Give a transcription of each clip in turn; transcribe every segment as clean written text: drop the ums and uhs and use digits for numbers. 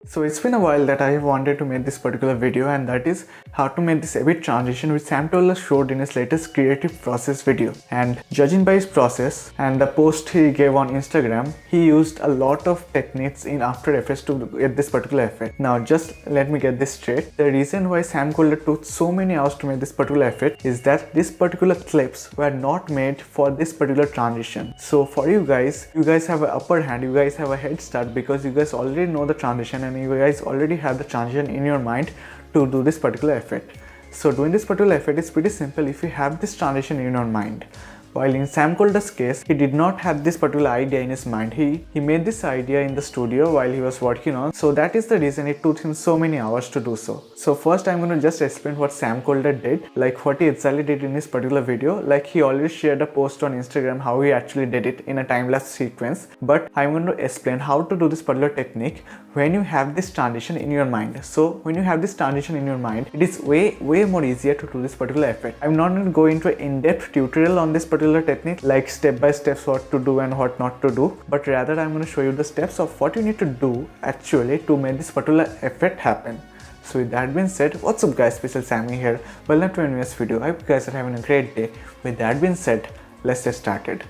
So it's been a while that I have wanted to make this particular video, and that is how to make this epic transition which Sam Kolder showed in his latest creative process video. And judging by his process and the post he gave on Instagram, he used a lot of techniques in After Effects to get this particular effect. Now just let me get this straight. The reason why Sam Kolder took so many hours to make this particular effect is that these particular clips were not made for this particular transition. So for you guys have an upper hand, you guys have a head start because you guys already know the transition and you guys already have the transition in your mind to do this particular effect. So doing this particular effect is pretty simple if you have this transition in your mind. While in Sam Kolder's case, he did not have this particular idea in his mind. He made this idea in the studio while he was working on. So that is the reason it took him so many hours to do so. So first I'm going to just explain what Sam Kolder did, like what he exactly did in this particular video. Like he already shared a post on Instagram how he actually did it in a time-lapse sequence. But I'm going to explain how to do this particular technique when you have this transition in your mind. So when you have this transition in your mind, it is way more easier to do this particular effect. I'm not going to go into an in-depth tutorial on this particular technique, like step by steps what to do and what not to do, but rather I'm going to show you the steps of what you need to do actually to make this particular effect happen. So with that being said, what's up guys, Special Sammy here. Welcome to my newest video. I hope you guys are having a great day. With that being said, let's get started.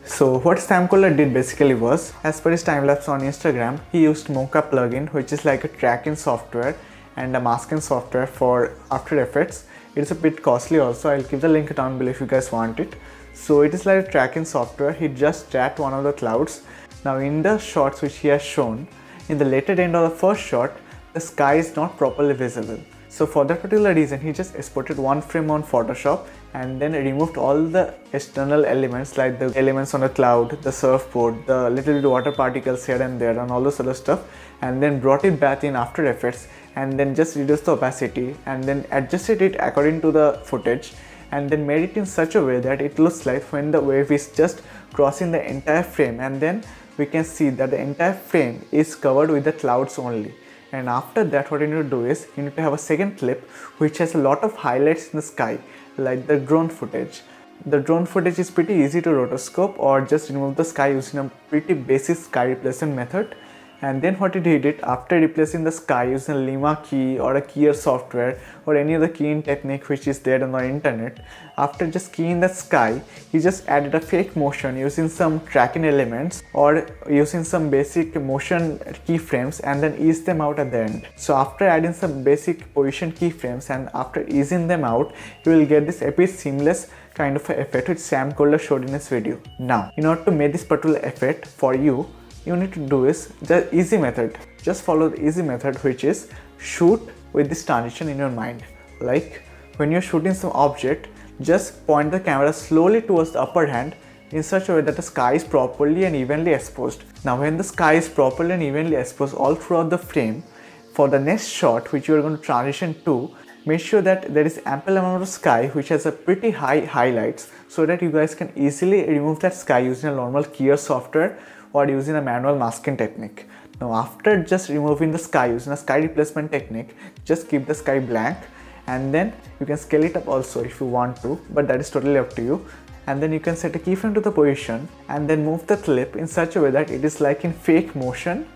So what Sam Kolder did basically was, as per his time-lapse on Instagram, he used Mocha plugin, which is like a tracking software and a masking software for After Effects. It's a bit costly also. I'll give the link down below if you guys want it. So it is like a tracking software. He just tracked one of the clouds. Now in the shots which he has shown, in the later end of the first shot, the sky is not properly visible. So for that particular reason, he just exported one frame on Photoshop and then removed all the external elements like the elements on the cloud, the surfboard, the little bit water particles here and there and all those other stuff, and then brought it back in After Effects and then just reduced the opacity and then adjusted it according to the footage and then made it in such a way that it looks like when the wave is just crossing the entire frame, and then we can see that the entire frame is covered with the clouds only. And after that, what you need to do is you need to have a second clip which has a lot of highlights in the sky, like the drone footage. The drone footage is pretty easy to rotoscope or just remove the sky using a pretty basic sky replacement method. And then what he did, after replacing the sky using a Lima key or a keyer software or any other keying technique which is there on the internet, after just keying the sky, he just added a fake motion using some tracking elements or using some basic motion keyframes and then ease them out at the end. So after adding some basic position keyframes and after easing them out, you will get this epic seamless kind of effect which Sam Kolder showed in his video. Now, in order to make this particular effect for you, you need to do is the easy method. Just follow the easy method, which is shoot with this transition in your mind. Like when you're shooting some object, just point the camera slowly towards the upper hand in such a way that the sky is properly and evenly exposed. Now when the sky is properly and evenly exposed all throughout the frame, for the next shot which you are going to transition to, make sure that there is ample amount of sky which has a pretty high highlights so that you guys can easily remove that sky using a normal keyer software or using a manual masking technique. Now after just removing the sky using a sky replacement technique, just keep the sky blank and then you can scale it up also if you want to, but that is totally up to you. And then you can set a keyframe to the position and then move the clip in such a way that it is like in fake motion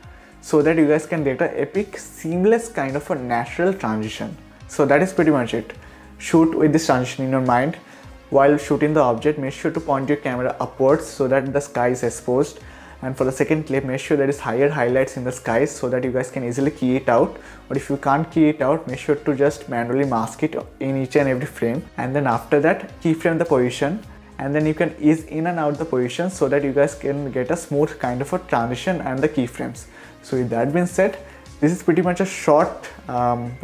so that you guys can get an epic seamless kind of a natural transition. So that is pretty much it. Shoot with this transition in your mind. While shooting the object, make sure to point your camera upwards so that the sky is exposed. And for the second clip, make sure there is higher highlights in the skies so that you guys can easily key it out. But if you can't key it out, make sure to just manually mask it in each and every frame. And then after that, keyframe the position. And then you can ease in and out the position so that you guys can get a smooth kind of a transition and the keyframes. So with that being said, this is pretty much a short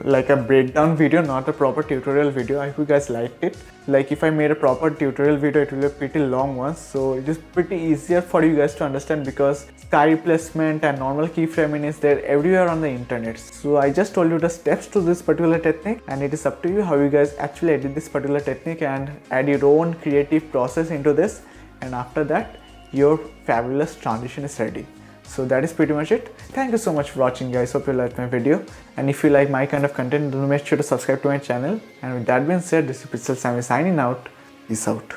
like a breakdown video, not a proper tutorial video. I hope you guys liked it. Like if I made a proper tutorial video, it will be a pretty long one, so it is pretty easier for you guys to understand because sky replacement and normal keyframing is there everywhere on the internet. So I just told you the steps to this particular technique, and it is up to you how you guys actually edit this particular technique and add your own creative process into this, and after that your fabulous transition is ready. So that is pretty much it. Thank you so much for watching guys. Hope you liked my video, and if you like my kind of content, do make sure to subscribe to my channel. And with that being said, this is Special Sammy signing out. Peace out.